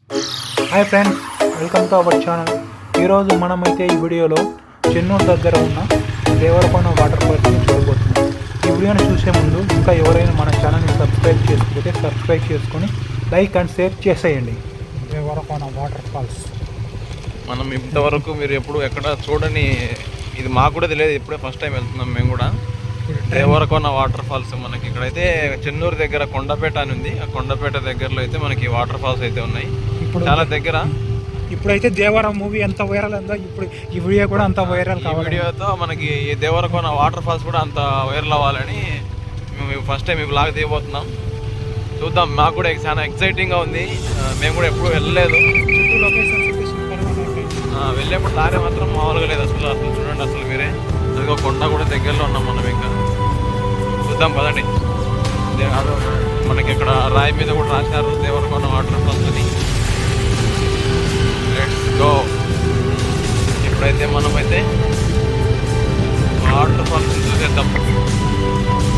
Hi friends, welcome to our channel. ఈరోజు మనమైతే ఈ వీడియోలో చెన్నూరు దగ్గర ఉన్న దేవరకొండ వాటర్ ఫాల్స్ని చూడబోతున్నాం. ఈ వీడియోని చూసే ముందు ఇంకా ఎవరైనా మన ఛానల్ని సబ్స్క్రైబ్ చేసుకోకపోతే సబ్స్క్రైబ్ చేసుకొని లైక్ అండ్ షేర్ చేసేయండి. దేవరకొండ వాటర్ ఫాల్స్ మనం ఇంతవరకు మీరు ఎప్పుడు ఎక్కడ చూడని, ఇది మాకు కూడా తెలియదు, ఇప్పుడే ఫస్ట్ టైం వెళ్తున్నాం మేము కూడా. దేవరకొండ వాటర్ ఫాల్స్ మనకి ఇక్కడైతే చెన్నూరు దగ్గర కొండపేట అని ఉంది. ఆ కొండపేట దగ్గరలో అయితే మనకి వాటర్ ఫాల్స్ అయితే ఉన్నాయి, ఇప్పుడు చాలా దగ్గర. ఇప్పుడైతే దేవరం మూవీ ఎంత వైరల్ ఉందో ఇప్పుడు ఈ వీడియో కూడా అంత వైరల్ కావాలి. వీడియోతో మనకి ఈ దేవరకొండ వాటర్ ఫాల్స్ కూడా అంత వైరల్ అవ్వాలని మేము ఫస్ట్ టైం ఈ బ్లాగ్ తీయబోతున్నాం. చూద్దాం, మాకు కూడా చాలా ఎక్సైటింగ్గా ఉంది. మేము కూడా ఎప్పుడు వెళ్ళలేదు. వెళ్ళేప్పుడు దారి మాత్రం మామూలుగా లేదు అసలు. చూడండి అసలు మీరే, అదిగో కొండ కూడా దగ్గరలో ఉన్నాం మనం. ఇంకా చూద్దాం పదండి. మనకి ఇక్కడ రాయి మీద కూడా రాశారు దేవరకొండ వాటర్ ఫాల్స్ అని. Let's go. ఇప్పుడైతే మనమైతే వాటర్ ఫాల్స్ చూసేద్దాం,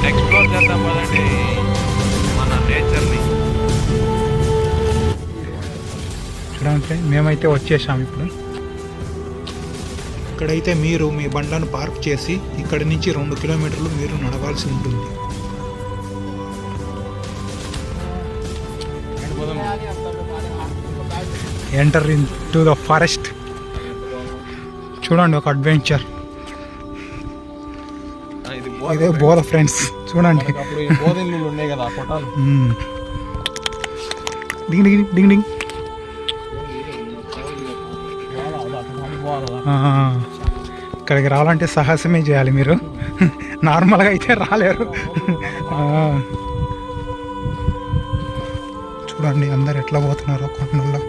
ఎక్స్ప్లోర్ చేద్దాం పదండి మన నేచర్ని. చూడండి, మేమైతే వచ్చేసాం. ఇప్పుడు ఇక్కడైతే మీరు మీ బండ్లను పార్క్ చేసి ఇక్కడి నుంచి 2 కిలోమీటర్లు మీరు నడవాల్సి ఉంటుంది. Enter in to the forest. చూడండి, ఒక అడ్వెంచర్. ఇదే బోధ ఫ్రెండ్స్, చూడండి. డింగ్ డింగ్ డింగ్ డింగ్. ఇక్కడికి రావాలంటే సాహసమే చేయాలి మీరు, నార్మల్గా అయితే రాలేరు. చూడండి అందరు ఎట్లా పోతున్నారో కొండల్లో.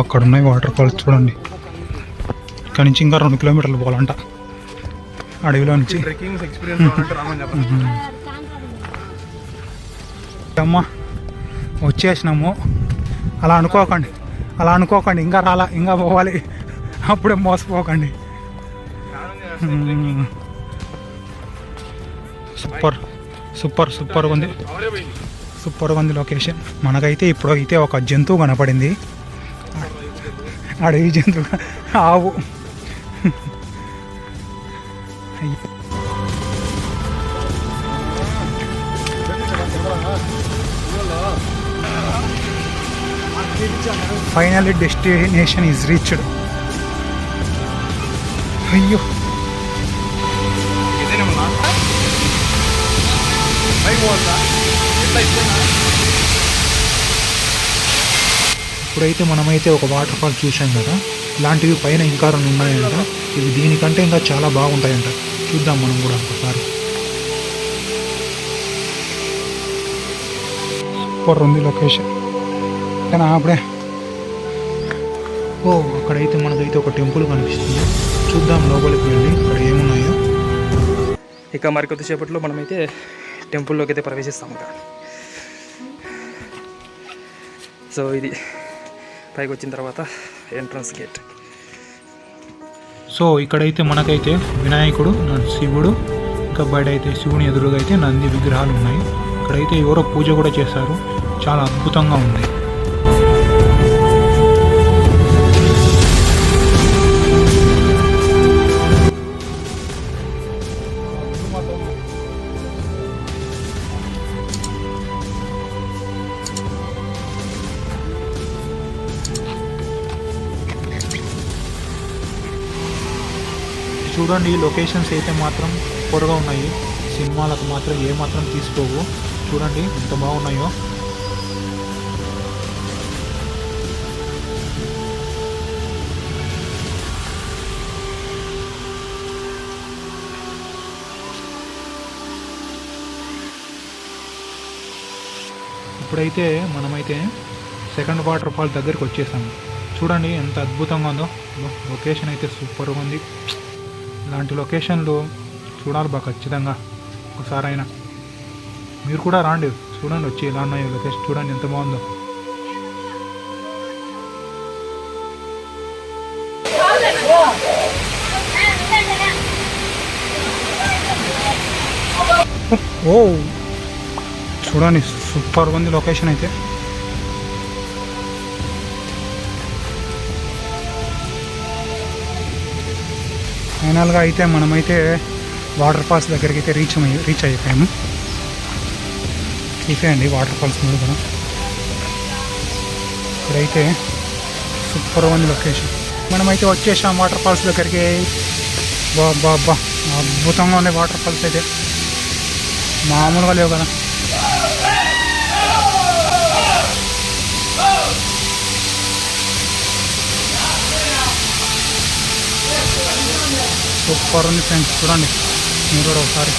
అక్కడ ఉన్నాయి వాటర్ ఫాల్స్ చూడండి. ఇక్కడ నుంచి ఇంకా 2 కిలోమీటర్లు పోవాలంట అడవిలో నుంచి. అమ్మా వచ్చేసినాము. అలా అనుకోకండి, ఇంకా రాలా, ఇంకా పోవాలి. అప్పుడే మోసపోకండి. సూపర్ ఉంది లొకేషన్. మనకైతే ఇప్పుడైతే ఒక జంతువు కనపడింది, అడవి జంతువు, ఆవు. Finally destination is reached. అయ్యో, ఇప్పుడైతే మనమైతే ఒక వాటర్ ఫాల్ చూసాం కదా, ఇలాంటివి పైన ఇంకా 2 ఉన్నాయంట. ఇవి దీనికంటే ఇంకా చాలా బాగుంటాయంట. చూద్దాం మనం కూడా ఒకసారి. సూపర్ ఉంది లొకేషన్. అప్పుడే అక్కడైతే మనకైతే ఒక టెంపుల్ కనిపిస్తుంది. చూద్దాం లోపలికి వెళ్ళి అక్కడ ఏమున్నాయో. ఇక మరి కొద్దిసేపట్లో మనమైతే టెంపుల్లోకి అయితే ప్రవేశిస్తాము. సో ఇది పైకి వచ్చిన తర్వాత ఎంట్రన్స్ గేట్. సో ఇక్కడైతే మనకైతే వినాయకుడు, శివుడు, ఇంకా బయట అయితే శివుని ఎదురుగా అయితే నంది విగ్రహాలు ఉన్నాయి. ఇక్కడైతే ఎవరో పూజ కూడా చేశారు, చాలా అద్భుతంగా ఉంది. చూడండి, ఈ లొకేషన్స్ అయితే మాత్రం పొరగా ఉన్నాయి. సినిమాలకు మాత్రం ఏమాత్రం తీసుకోవు. చూడండి ఎంత బాగున్నాయో. ఇప్పుడైతే మనమైతే సెకండ్ వాటర్ ఫాల్ దగ్గరికి వచ్చేసాము. చూడండి ఎంత అద్భుతంగా ఉందో. లొకేషన్ అయితే సూపర్గా ఉంది. ఇలాంటి లొకేషన్లు చూడాలి బాగా ఖచ్చితంగా ఒకసారైనా. మీరు కూడా రాండి, చూడండి వచ్చి ఎలా ఉన్నాయో లొకేషన్. చూడండి ఎంత బాగుందో. ఓ చూడండి సూపర్ ఉంది లొకేషన్ అయితే. ఫైనల్గా అయితే మనమైతే వాటర్ ఫాల్స్ దగ్గరికి అయితే రీచ్ అయిపోయాము. ఇదే అండి వాటర్ ఫాల్స్ మీద కూడా. ఇక్కడైతే సూపర్ ఉంది లొకేషన్. మనమైతే వచ్చేసాం వాటర్ ఫాల్స్ దగ్గరికి. బాబా అద్భుతంగా ఉన్నాయి వాటర్ ఫాల్స్ అయితే, మామూలుగా లేవు కదా. సూపర్ ఉంది ఫ్రెండ్స్, చూడండి మీరు కూడా ఒకసారి.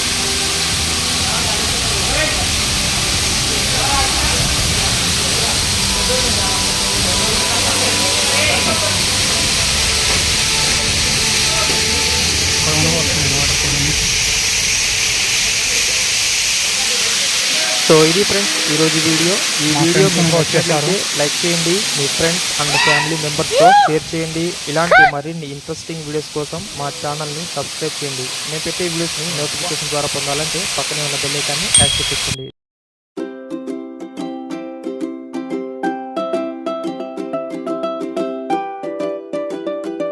సో ఇది ఫ్రెండ్స్ ఈరోజు వీడియో. ఈ మా వీడియో friends మీకు వచ్చేసారు. నచ్చినట్లయితే లైక్ చేయండి, మీ ఫ్రెండ్స్ అండ్ ఫ్యామిలీ మెంబర్స్తో షేర్ చేయండి. ఇలాంటి మరిన్ని ఇంట్రెస్టింగ్ వీడియోస్ కోసం మా ఛానల్ని సబ్స్క్రైబ్ చేయండి. మేము పెట్టే వీడియోస్ని నోటిఫికేషన్ ద్వారా పొందాలంటే పక్కనే ఉన్న బెల్ ఐకాన్ని యాక్టివేట్ చేసుకోండి.